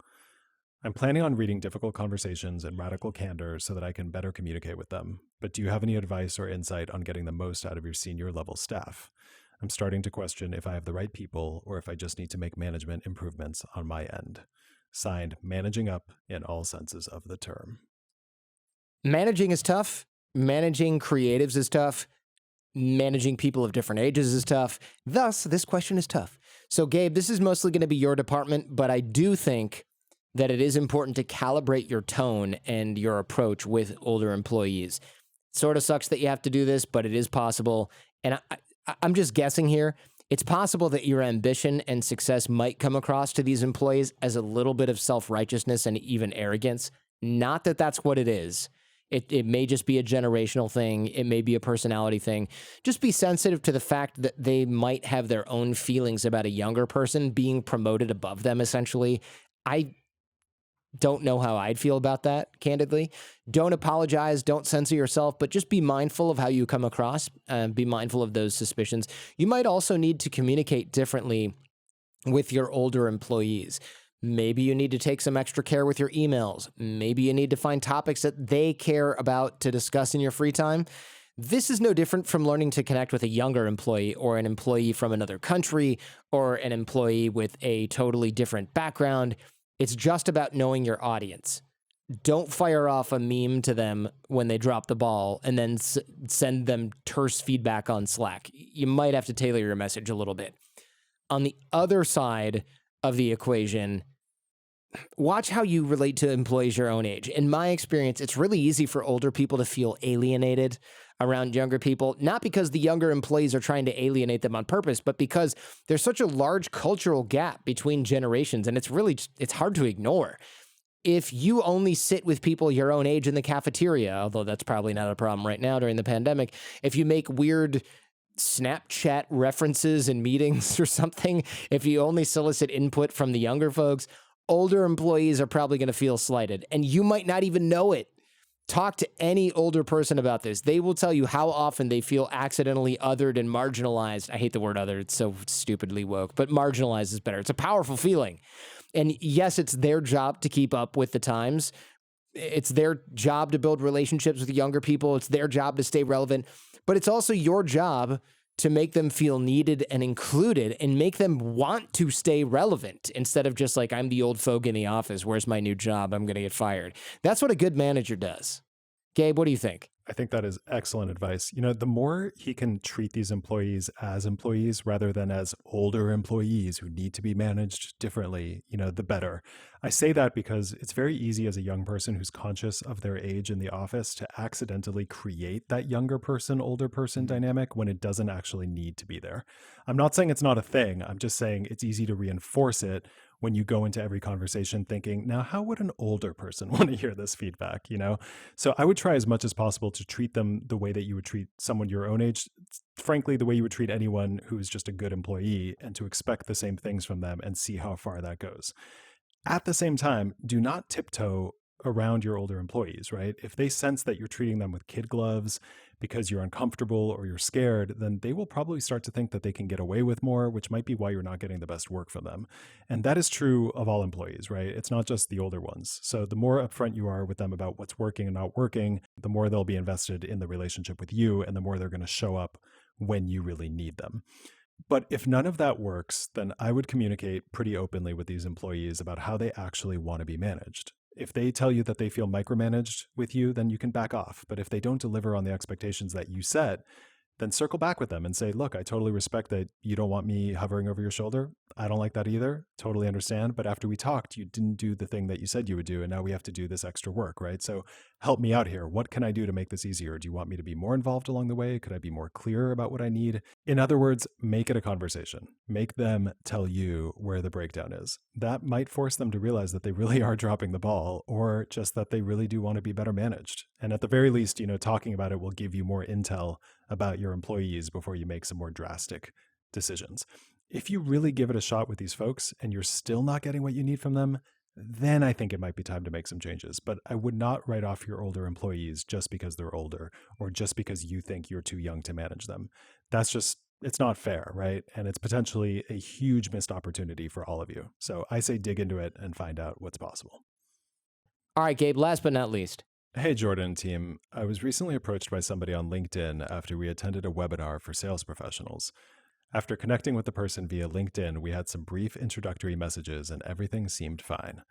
I'm planning on reading difficult conversations and radical candor so that I can better communicate with them. But do you have any advice or insight on getting the most out of your senior level staff? I'm starting to question if I have the right people or if I just need to make management improvements on my end. Signed, Managing Up in all senses of the term. Managing is tough. Managing creatives is tough. Managing people of different ages is tough. Thus, this question is tough. So, Gabe, this is mostly going to be your department, but I do think that it is important to calibrate your tone and your approach with older employees. It sort of sucks that you have to do this, but it is possible. And I'm just guessing here. It's possible that your ambition and success might come across to these employees as a little bit of self-righteousness and even arrogance. Not that that's what it is. It may just be a generational thing. It may be a personality thing. Just be sensitive to the fact that they might have their own feelings about a younger person being promoted above them, essentially. I don't know how I'd feel about that, candidly. Don't apologize. Don't censor yourself, but just be mindful of how you come across. Be mindful of those suspicions. You might also need to communicate differently with your older employees. Maybe you need to take some extra care with your emails. Maybe you need to find topics that they care about to discuss in your free time. This is no different from learning to connect with a younger employee or an employee from another country or an employee with a totally different background. It's just about knowing your audience. Don't fire off a meme to them when they drop the ball and then send them terse feedback on Slack. You might have to tailor your message a little bit. On the other side of the equation, watch how you relate to employees your own age. In my experience, it's really easy for older people to feel alienated around younger people, not because the younger employees are trying to alienate them on purpose, but because there's such a large cultural gap between generations, and it's hard to ignore. If you only sit with people your own age in the cafeteria, although that's probably not a problem right now during the pandemic, if you make weird Snapchat references in meetings or something, if you only solicit input from the younger folks, older employees are probably going to feel slighted, and you might not even know it. Talk to any older person about this. They will tell you how often they feel accidentally othered and marginalized. I hate the word other. It's so stupidly woke, but marginalized is better. It's a powerful feeling. And yes, it's their job to keep up with the times. It's their job to build relationships with younger people. It's their job to stay relevant. But it's also your job to make them feel needed and included and make them want to stay relevant instead of just like, I'm the old folk in the office. Where's my new job? I'm going to get fired. That's what a good manager does. Gabe, what do you think? I think that is excellent advice. The more he can treat these employees as employees rather than as older employees who need to be managed differently, the better. I say that because it's very easy as a young person who's conscious of their age in the office to accidentally create that younger person, older person dynamic when it doesn't actually need to be there. I'm not saying it's not a thing. I'm just saying it's easy to reinforce it when you go into every conversation thinking, now, how would an older person want to hear this feedback, So I would try as much as possible to treat them the way that you would treat someone your own age, frankly, the way you would treat anyone who is just a good employee, and to expect the same things from them and see how far that goes. At the same time, do not tiptoe around your older employees, right? If they sense that you're treating them with kid gloves because you're uncomfortable or you're scared, then they will probably start to think that they can get away with more, which might be why you're not getting the best work from them. And that is true of all employees, right? It's not just the older ones. So the more upfront you are with them about what's working and not working, the more they'll be invested in the relationship with you, and the more they're going to show up when you really need them. But if none of that works, then I would communicate pretty openly with these employees about how they actually want to be managed. If they tell you that they feel micromanaged with you, then you can back off. But if they don't deliver on the expectations that you set, then circle back with them and say, look, I totally respect that you don't want me hovering over your shoulder. I don't like that either. Totally understand. But after we talked, you didn't do the thing that you said you would do. And now we have to do this extra work, right? So help me out here. What can I do to make this easier? Do you want me to be more involved along the way? Could I be more clear about what I need? In other words, make it a conversation. Make them tell you where the breakdown is. That might force them to realize that they really are dropping the ball, or just that they really do want to be better managed. And at the very least, talking about it will give you more intel about your employees before you make some more drastic decisions. If you really give it a shot with these folks and you're still not getting what you need from them, then I think it might be time to make some changes. But I would not write off your older employees just because they're older or just because you think you're too young to manage them. It's not fair, right? And it's potentially a huge missed opportunity for all of you. So I say dig into it and find out what's possible. All right, Gabe, last but not least. Hey, Jordan team. I was recently approached by somebody on LinkedIn after we attended a webinar for sales professionals. After connecting with the person via LinkedIn, we had some brief introductory messages and everything seemed fine.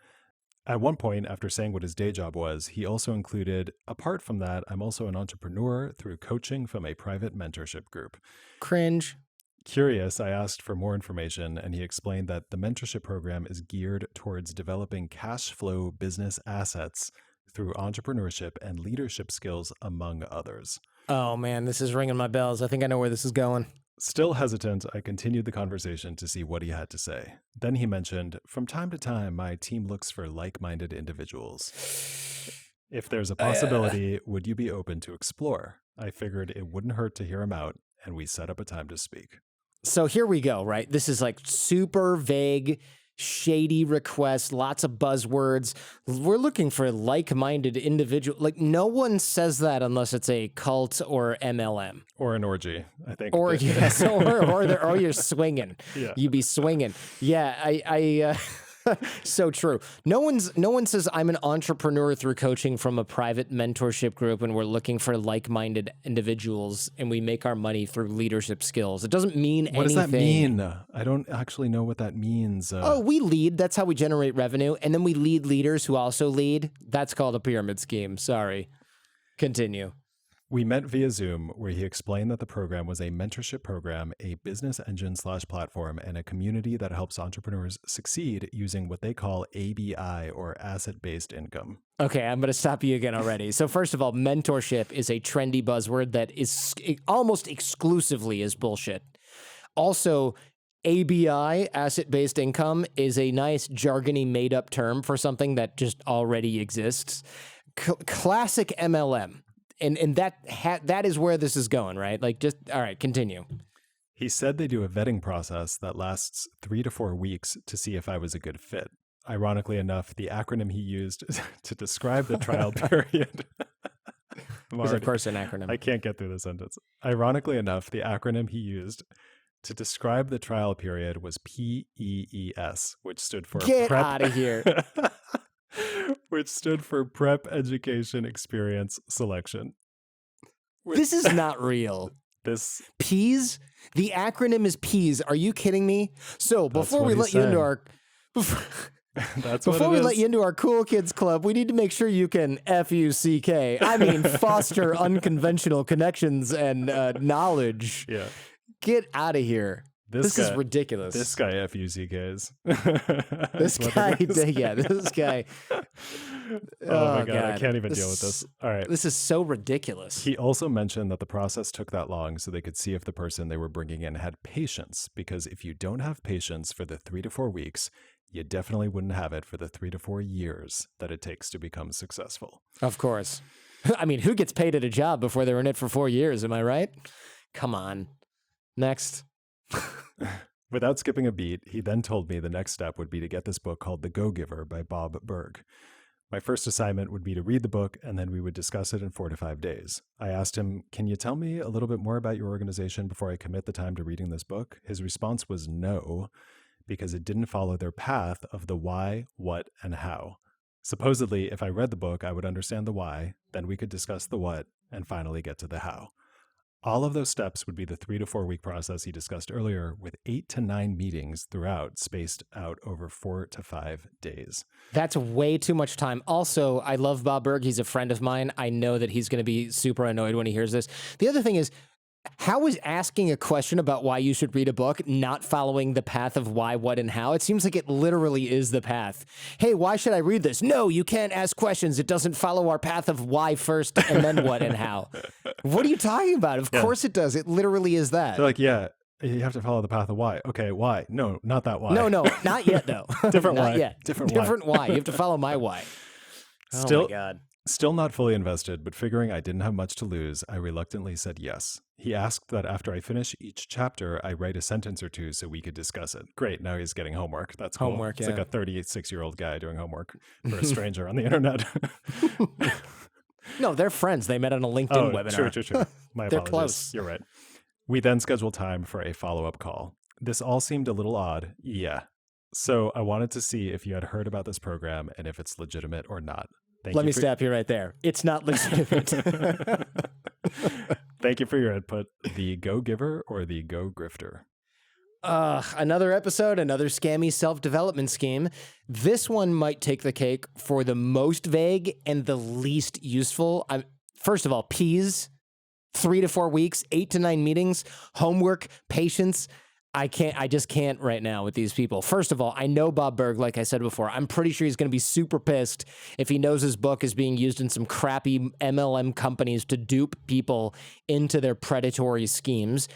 At one point, after saying what his day job was, he also included, apart from that, I'm also an entrepreneur through coaching from a private mentorship group. Cringe. Curious, I asked for more information, and he explained that the mentorship program is geared towards developing cash flow business assets through entrepreneurship and leadership skills, among others. Oh man, this is ringing my bells. I think I know where this is going. Still hesitant, I continued the conversation to see what he had to say. Then he mentioned, from time to time, my team looks for like-minded individuals. If there's a possibility, would you be open to explore? I figured it wouldn't hurt to hear him out, and we set up a time to speak. So here we go, right? This is like super vague, shady requests, lots of buzzwords. We're looking for like-minded individual. Like no one says that unless it's a cult or MLM or an orgy, I think. Or yes, or you're swinging. Yeah. You be swinging. Yeah, So true. No one says I'm an entrepreneur through coaching from a private mentorship group and we're looking for like-minded individuals and we make our money through leadership skills. It doesn't mean anything. What does that mean? I don't actually know what that means. We lead. That's how we generate revenue. And then we lead leaders who also lead. That's called a pyramid scheme. Sorry. Continue. We met via Zoom, where he explained that the program was a mentorship program, a business engine/platform, and a community that helps entrepreneurs succeed using what they call ABI, or asset-based income. Okay, I'm going to stop you again already. So first of all, mentorship is a trendy buzzword that is almost exclusively is bullshit. Also, ABI, asset-based income, is a nice jargony made-up term for something that just already exists. Classic MLM. And that is where this is going, right? Like, just, all right, continue. He said they do a vetting process that lasts 3 to 4 weeks to see if I was a good fit. Ironically enough, the acronym he used to describe the trial period. It's a person acronym. I can't get through the sentence. Ironically enough, the acronym he used to describe the trial period was PEES, which stood for Get out of here. Which stood for Prep Education Experience Selection. This is not real. This PEAS? The acronym is PEAS. Are you kidding me? So before we let you into our let you into our cool kids club, we need to make sure you can FUCK. I mean, foster unconventional connections and knowledge. Yeah. Get out of here. This is ridiculous. This guy FUCKs. This guy, yeah, this guy. Oh my God, I can't even deal with this. All right. This is so ridiculous. He also mentioned that the process took that long so they could see if the person they were bringing in had patience, because if you don't have patience for the 3 to 4 weeks, you definitely wouldn't have it for the 3 to 4 years that it takes to become successful. Of course. I mean, who gets paid at a job before they're in it for 4 years? Am I right? Come on. Next. Without skipping a beat, he then told me the next step would be to get this book called The Go-Giver by Bob Burg. My first assignment would be to read the book, and then we would discuss it in 4 to 5 days. I asked him, "Can you tell me a little bit more about your organization before I commit the time to reading this book?" His response was no, because it didn't follow their path of the why, what, and how. Supposedly, if I read the book, I would understand the why, then we could discuss the what, and finally get to the how. All of those steps would be the 3 to 4 week process he discussed earlier, with 8 to 9 meetings throughout, spaced out over 4 to 5 days. That's way too much time. Also, I love Bob Burg. He's a friend of mine. I know that he's going to be super annoyed when he hears this. The other thing is, how is asking a question about why you should read a book not following the path of why, what, and how? It seems like it literally is the path. Hey, why should I read this? No, you can't ask questions. It doesn't follow our path of why first and then what and how. What are you talking about? Of course it does. It literally is that. They're like, yeah, you have to follow the path of why. Okay, why? No, not that why. No, not yet, though. Different not why. Yet. Different why. You have to follow my why. Still, oh, my God. Still not fully invested, but figuring I didn't have much to lose, I reluctantly said yes. He asked that after I finish each chapter, I write a sentence or two so we could discuss it. Great, now he's getting homework. That's cool. Homework, It's like a 36-year-old guy doing homework for a stranger on the internet. No, they're friends. They met on a LinkedIn webinar. True. My apologies. They're close. You're right. We then scheduled time for a follow-up call. This all seemed a little odd. Yeah. So I wanted to see if you had heard about this program and if it's legitimate or not. Let me stop you right there. It's not legitimate. Thank you for your input. The Go-Giver or the Go-Grifter? Another episode, another scammy self-development scheme. This one might take the cake for the most vague and the least useful. First of all, P's, 3 to 4 weeks, 8 to 9 meetings, homework, patience. I just can't right now with these people. First of all, I know Bob Burg, like I said before. I'm pretty sure he's going to be super pissed if he knows his book is being used in some crappy MLM companies to dupe people into their predatory schemes.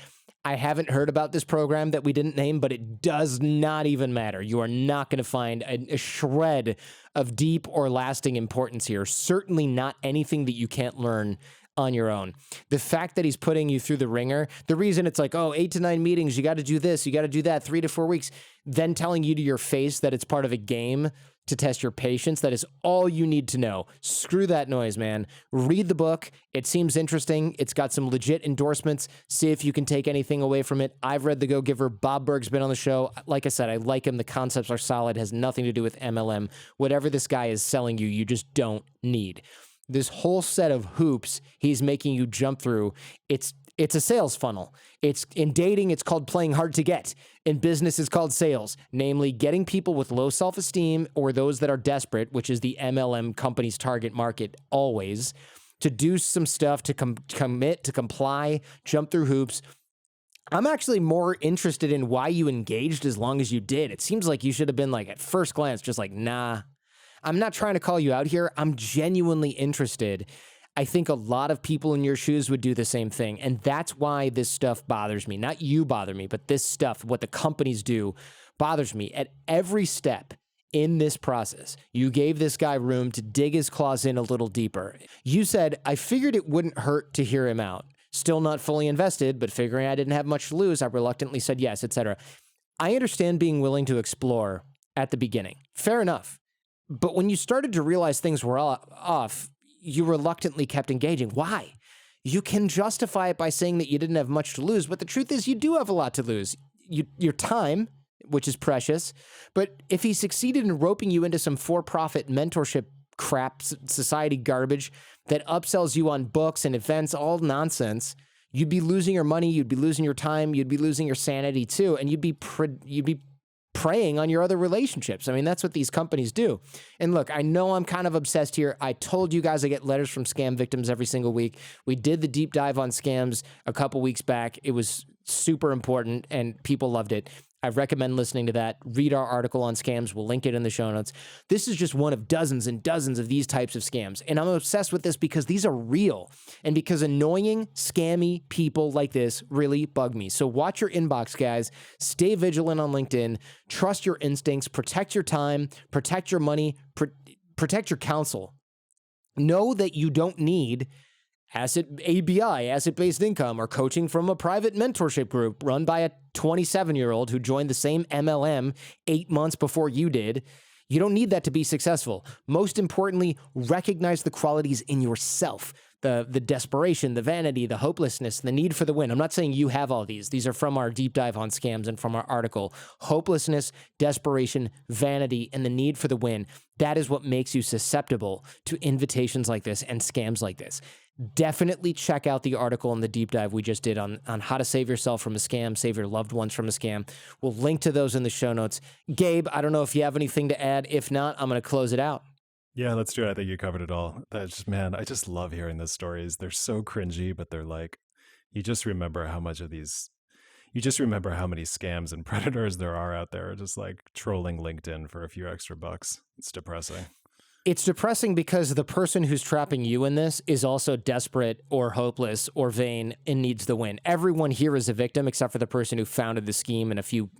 I haven't heard about this program that we didn't name, but it does not even matter. You are not going to find a shred of deep or lasting importance here. Certainly not anything that you can't learn on your own. The fact that he's putting you through the ringer, the reason it's like, 8 to 9 meetings, you got to do this, you got to do that, 3 to 4 weeks, then telling you to your face that it's part of a game to test your patience, that is all you need to know. Screw that noise, man. Read the book. It seems interesting. It's got some legit endorsements. See if you can take anything away from it. I've read The Go-Giver. Bob Berg's been on the show. Like I said, I like him. The concepts are solid. Has nothing to do with MLM. Whatever this guy is selling you, you just don't need. This whole set of hoops he's making you jump through, it's a sales funnel. It's in dating, it's called playing hard to get. In business, it's called sales, namely getting people with low self-esteem or those that are desperate, which is the MLM company's target market always, to do some stuff, to commit, to comply, jump through hoops. I'm actually more interested in why you engaged as long as you did. It seems like you should have been like, at first glance, just like, nah. I'm not trying to call you out here. I'm genuinely interested. I think a lot of people in your shoes would do the same thing. And that's why this stuff bothers me. Not you bother me, but this stuff, what the companies do, bothers me. At every step in this process, you gave this guy room to dig his claws in a little deeper. You said, I figured it wouldn't hurt to hear him out. Still not fully invested, but figuring I didn't have much to lose, I reluctantly said yes, etc. I understand being willing to explore at the beginning. Fair enough. But when you started to realize things were off, you reluctantly kept engaging. Why? You can justify it by saying that you didn't have much to lose, but the truth is you do have a lot to lose. Your time, which is precious, but if he succeeded in roping you into some for-profit mentorship crap, society garbage that upsells you on books and events, all nonsense, you'd be losing your money, you'd be losing your time, you'd be losing your sanity too, and you'd be preying on your other relationships. I mean, that's what these companies do. And look, I know I'm kind of obsessed here. I told you guys I get letters from scam victims every single week. We did the deep dive on scams a couple weeks back. It was super important and people loved it. I recommend listening to that. Read our article on scams. We'll link it in the show notes. This is just one of dozens and dozens of these types of scams. And I'm obsessed with this because these are real and because annoying, scammy people like this really bug me. So watch your inbox, guys. Stay vigilant on LinkedIn. Trust your instincts. Protect your time. Protect your money. Protect your counsel. Know that you don't need asset-based income, or coaching from a private mentorship group run by a 27-year-old who joined the same MLM 8 months before you did. You don't need that to be successful. Most importantly, recognize the qualities in yourself. The desperation, the vanity, the hopelessness, the need for the win. I'm not saying you have all these. These are from our deep dive on scams and from our article. Hopelessness, desperation, vanity, and the need for the win. That is what makes you susceptible to invitations like this and scams like this. Definitely check out the article and the deep dive we just did on how to save yourself from a scam, save your loved ones from a scam. We'll link to those in the show notes. Gabe, I don't know if you have anything to add. If not, I'm going to close it out. Yeah, let's do it. I think you covered it all. That's just, man, I just love hearing those stories. They're so cringy, but they're like, you just remember how many scams and predators there are out there just like trolling LinkedIn for a few extra bucks. It's depressing. It's depressing because the person who's trapping you in this is also desperate or hopeless or vain and needs the win. Everyone here is a victim except for the person who founded the scheme and a few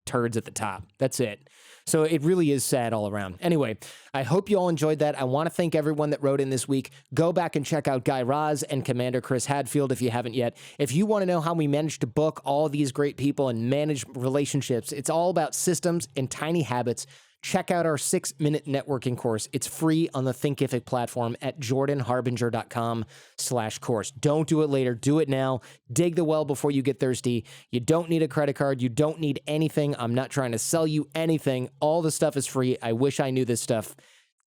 turds at the top. That's it. So it really is sad all around. Anyway, I hope you all enjoyed that. I want to thank everyone that wrote in this week. Go back and check out Guy Raz and Commander Chris Hadfield if you haven't yet. If you want to know how we managed to book all these great people and manage relationships, it's all about systems and tiny habits. Check out our 6-minute networking course. It's free on the Thinkific platform at jordanharbinger.com/course. Don't do it later. Do it now. Dig the well before you get thirsty. You don't need a credit card. You don't need anything. I'm not trying to sell you anything. All the stuff is free. I wish I knew this stuff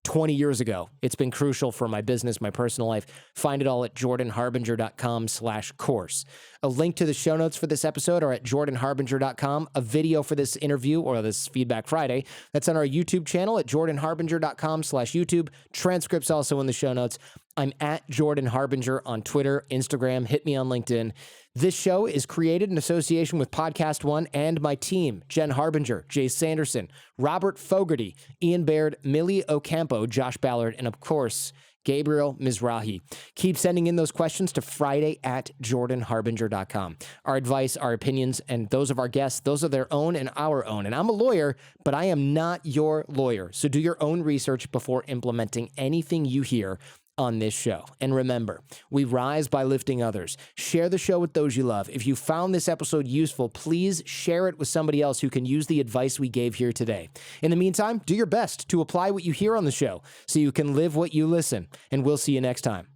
20 years ago. It's been crucial for my business, my personal life. Find it all at jordanharbinger.com/course. A link to the show notes for this episode are at jordanharbinger.com. A video for this interview or this Feedback Friday, that's on our YouTube channel at jordanharbinger.com/YouTube. Transcripts also in the show notes. I'm at Jordan Harbinger on Twitter, Instagram. Hit me on LinkedIn. This show is created in association with Podcast One and my team, Jen Harbinger, Jay Sanderson, Robert Fogarty, Ian Baird, Millie Ocampo, Josh Ballard, and of course, Gabriel Mizrahi. Keep sending in those questions to friday@jordanharbinger.com. Our advice, our opinions, and those of our guests, those are their own and our own. And I'm a lawyer, but I am not your lawyer. So do your own research before implementing anything you hear on this show. And remember, we rise by lifting others. Share the show with those you love. If you found this episode useful, please share it with somebody else who can use the advice we gave here today. In the meantime, do your best to apply what you hear on the show so you can live what you listen. And we'll see you next time.